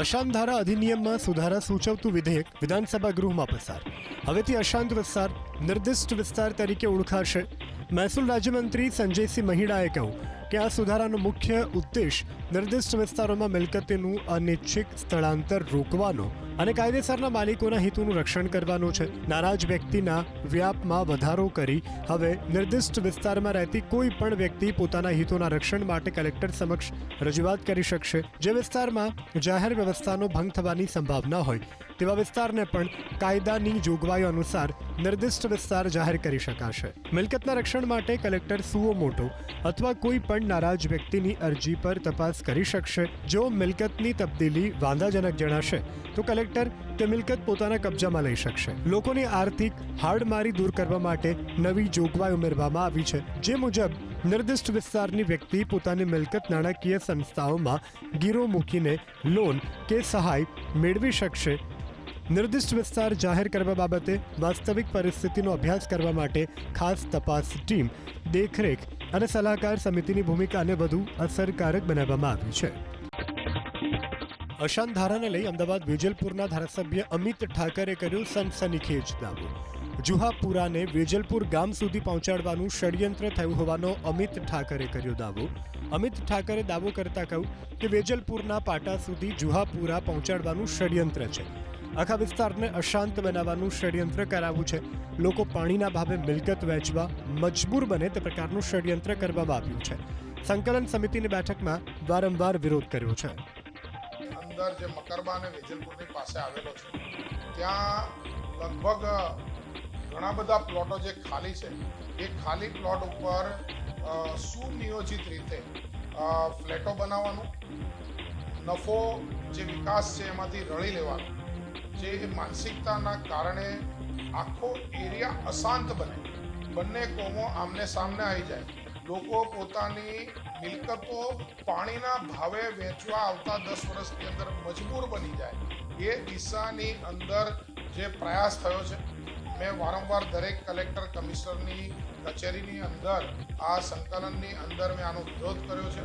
અશાંત ધારા અધિનિયમમાં સુધારા સૂચવતું વિધેયક વિધાનસભા ગૃહમાં પસાર. હવેથી અશાંત વિસ્તાર નિર્દિષ્ટ વિસ્તાર તરીકે ઓળખાશે. મહેસૂલ રાજ્યમંત્રી સંજયસિંહ મહીડાએ કહ્યું કે આ સુધારાનો મુખ્ય ઉદ્દેશ નિર્દિષ્ટ વિસ્તારોમાં મિલકતોનું અનૈચ્છિક સ્થળાંતર રોકવાનો અને કાયદેસરના માલિકોના હિતોનું રક્ષણ કરવાનો છે. નારાજ વ્યક્તિના વ્યાપમાં વધારો કરી હવે નિર્દિષ્ટ વિસ્તારમાં રહેતી કોઈ પણ વ્યક્તિ પોતાના હિતોના રક્ષણ માટે કલેક્ટર સમક્ષ રજૂઆત કરી શકશે. જે વિસ્તારમાં જાહેર વ્યવસ્થાનો ભંગ થવાની સંભાવના હોય તેવા વિસ્તારને પણ કાયદાની જોગવાઈઓ અનુસાર નિર્દિષ્ટ વિસ્તાર જાહેર કરી શકાશે. મિલકતના રક્ષણ માટે કલેક્ટર સુઓ મોટો અથવા કોઈ પણ નારાજ વ્યક્તિની અરજી પર તપાસ કરી શકશે. જો મિલકતની તબદીલી વાંધાજનક જણાશે તો કલેક્ટર તે મિલકત પોતાના કબજામાં લઈ શકશે. લોકોની આર્થિક હાડમારી દૂર કરવા માટે નવી જોગવાઈ ઉમેરવામાં આવી છે, જે મુજબ નિર્દિષ્ટ વિસ્તારની વ્યક્તિ પોતાની મિલકત નાણાકીય સંસ્થાઓમાં ગીરો મૂકીને લોન કે સહાય મેળવી શકશે. નિર્દિષ્ટ વિસ્તાર જાહેર કરવા બાબતે વાસ્તવિક પરિસ્થિતિનો અભ્યાસ કરવા માટે ખાસ તપાસ ટીમ, દેખરેખ અને સલાહકાર સમિતિની ભૂમિકાને વધુ અસરકારક બનાવવામાં આવી છે. અશાંત ધારાને લઈ અમદાવાદ વેજલપુરના ધારાસભ્ય અમિત ઠાકરે કર્યો સનસનીખેજ દાવો. જુહાપુરાને વેજલપુર ગામ સુધી પહોંચાડવાનું ષડયંત્ર થયું હોવાનો અમિત ઠાકરે કર્યો દાવો. અમિત ઠાકરે દાવો કરતા કહ્યું કે વેજલપુરના પાટા સુધી જુહાપુરા પહોંચાડવાનું ષડયંત્ર છે. આખા વિસ્તારને અશાંત બનાવવાનું ષડયંત્ર કરાવવું છે. લોકો પાણીના ભાવે મિલકત વેચવા મજબૂર બને તે પ્રકારનું ષડયંત્ર કરવામાં આવ્યું છે. સંકલન સમિતિની બેઠકમાં વારંવાર વિરોધ કર્યો છે. અંદર જે મકરબા અને વેજલપુરની પાસે આવેલો છે ત્યાં લગભગ ઘણા બધા પ્લોટો જે ખાલી છે એ ખાલી પ્લોટ ઉપર સુનિયોજિત રીતે ફ્લેટો બનાવવાનું, નફો જે વિકાસ છે એમાંથી રળી લેવાનું, જે માનસિકતાના કારણે આખો એરિયા અશાંત બને, બંને કોમો આમને સામને આવી જાય, લોકો પોતાની મિલકતો પાણીના ભાવે વેચવા આવતા 10 વર્ષની અંદર મજબૂર બની જાય, એ દિશાની અંદર જે પ્રયાસ થયો છે. મેં વારંવાર દરેક કલેક્ટર કમિશનરની કચેરીની અંદર આ સંકલનની અંદર મેં આનો વિરોધ કર્યો છે.